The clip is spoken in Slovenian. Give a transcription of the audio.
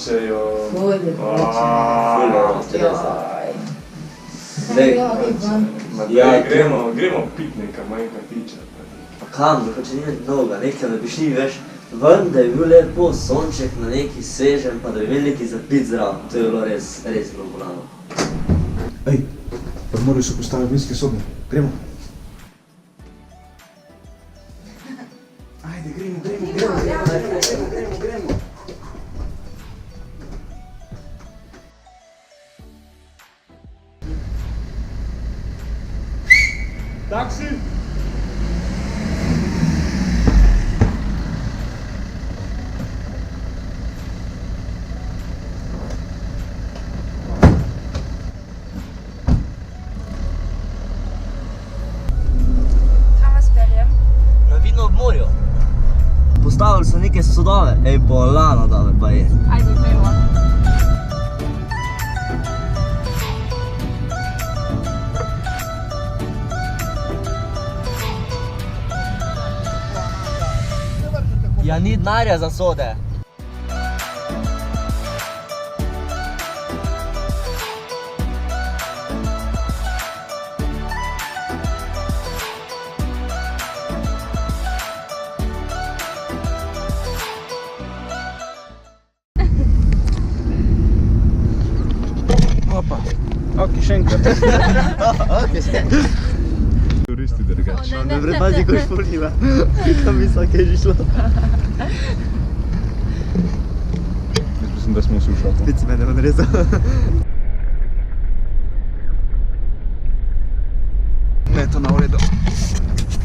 nočejo. Ful Gremo pit neka manjka piča. Pa kam, če ni mnoga, nekaj da bi šli, veš, ven, da je bil lepo sonček na neki svežem, pa da bi imeli neki za pit zraven. To je bilo res bilo bolano. Ej, pa morali so postaviti vinske sobe. Gremo. Ajde, gremo. Taksi? Na vino ob morju. Postavili so neke sodove, ej, bolano dober pa je. Ajde, gremo. Ja, ni denarja za sode. Opa, ok, še enkrat. Ok, še. Turisti drugač. Ne prepazi, ko špoliva. Kam misla, kaj je že šlo. Jaz mislim, da smo vsi v šoku. Spet si mene odrezal.